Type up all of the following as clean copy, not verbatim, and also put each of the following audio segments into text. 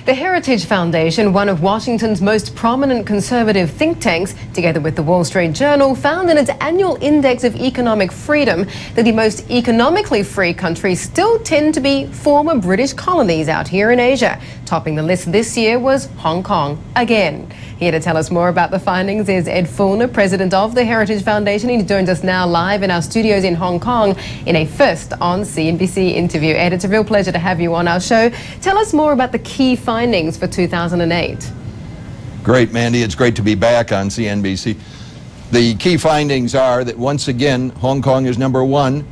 The Heritage Foundation, one of Washington's most prominent conservative think tanks, together with the Wall Street Journal, found in its annual index of economic freedom that the most economically free countries still tend to be former British colonies out here in Asia. Topping the list this year was Hong Kong again. Here to tell us more about the findings is Ed Feulner, president of the Heritage Foundation. He joins us now live in our studios in Hong Kong in a first on CNBC interview. Ed, it's a real pleasure to have you on our show. Tell us more about the key findings for 2008. Great, Mandy. It's great to be back on CNBC. The key findings are that once again, Hong Kong is number one.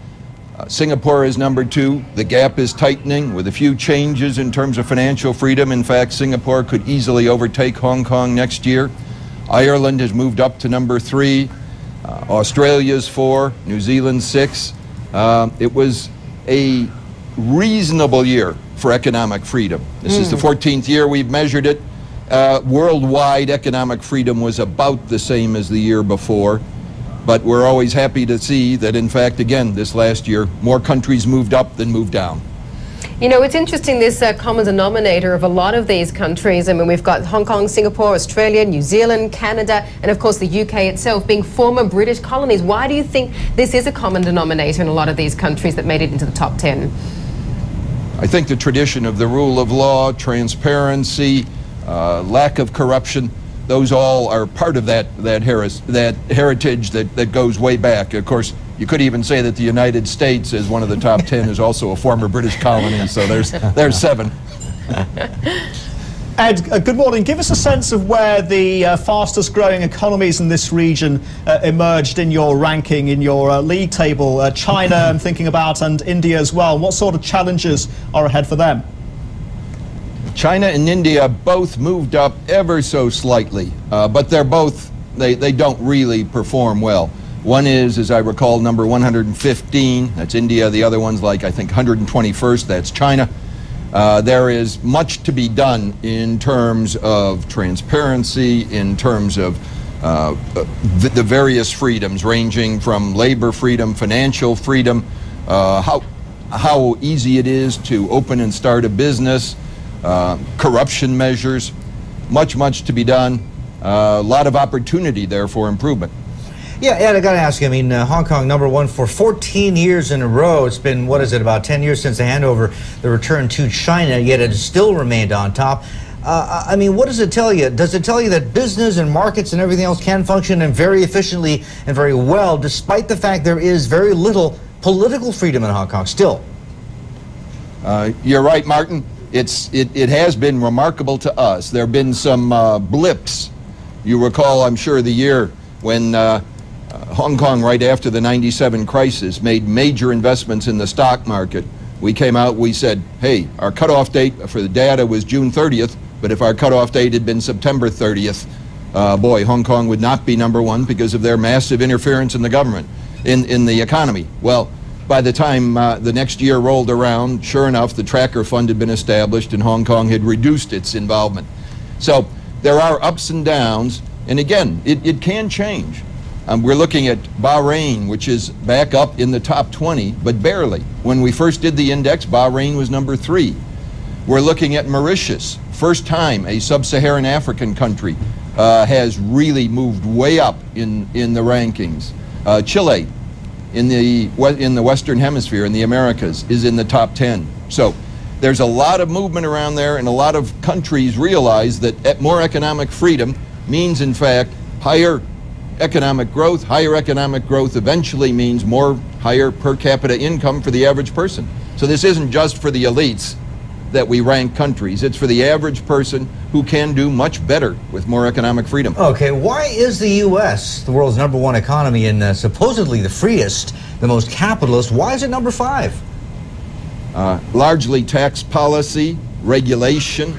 Singapore is number two. The gap is tightening with a few changes in terms of financial freedom. In fact, Singapore could easily overtake Hong Kong next year. Ireland has moved up to number three. Australia's four. New Zealand six. It was a reasonable year for economic freedom. This is the 14th year we've measured it. Worldwide economic freedom was about the same as the year before. But we're always happy to see that, in fact, again, this last year, more countries moved up than moved down. You know, it's interesting, this common denominator of a lot of these countries. I mean, we've got Hong Kong, Singapore, Australia, New Zealand, Canada, and of course the UK itself being former British colonies. Why do you think this is a common denominator in a lot of these countries that made it into the top 10? I think the tradition of the rule of law, transparency, lack of corruption, those all are part of that heritage that goes way back. Of course, you could even say that the United States, as one of the top 10, is also a former British colony, so there's seven. Ed, good morning. Give us a sense of where the fastest growing economies in this region emerged in your ranking, in your league table. China, I'm thinking about, and India as well. What sort of challenges are ahead for them? China and India both moved up ever so slightly, but they don't really perform well. One is, as I recall, number 115, that's India. The other one's like, I think, 121st, that's China. There is much to be done in terms of transparency, in terms of the various freedoms, ranging from labor freedom, financial freedom, how easy it is to open and start a business, corruption measures, much to be done. A lot of opportunity there for improvement. Yeah, Ed, I got to ask you, I mean, Hong Kong number one for 14 years in a row. It's been, what is it, about 10 years since the handover, the return to China, yet it still remained on top. I mean, what does it tell you? Does it tell you that business and markets and everything else can function and very efficiently and very well, despite the fact there is very little political freedom in Hong Kong still? You're right, Martin. It has been remarkable to us. There have been some blips. You recall, I'm sure, the year when Hong Kong, right after the '97 crisis, made major investments in the stock market. We came out, we said, hey, our cutoff date for the data was June 30th, but if our cutoff date had been September 30th, boy, Hong Kong would not be number one because of their massive interference in the government, in the economy. Well, by the time the next year rolled around, sure enough, the tracker fund had been established and Hong Kong had reduced its involvement. So there are ups and downs, and again, it can change. We're looking at Bahrain, which is back up in the top 20, but barely. When we first did the index, Bahrain was number 3. We're looking at Mauritius. First time a sub-Saharan African country has really moved way up in the rankings. Chile, in the Western Hemisphere, in the Americas, is in the top 10. So there's a lot of movement around there, and a lot of countries realize that more economic freedom means, in fact, higher economic growth. Higher economic growth eventually means higher per capita income for the average person. So this isn't just for the elites that we rank countries. It's for the average person who can do much better with more economic freedom. Okay, why is the U.S., the world's number one economy and supposedly the freest, the most capitalist, why is it number 5? Largely tax policy, regulation.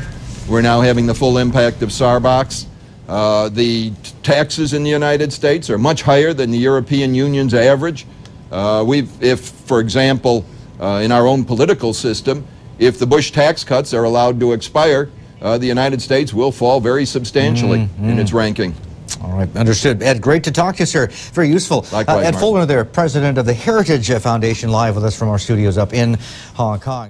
We're now having the full impact of Sarbox. The taxes in the United States are much higher than the European Union's average. If, for example, in our own political system, if the Bush tax cuts are allowed to expire, the United States will fall very substantially in its ranking. All right, understood. Ed, great to talk to you, sir. Very useful. Likewise, Ed Feulner there, president of the Heritage Foundation, live with us from our studios up in Hong Kong.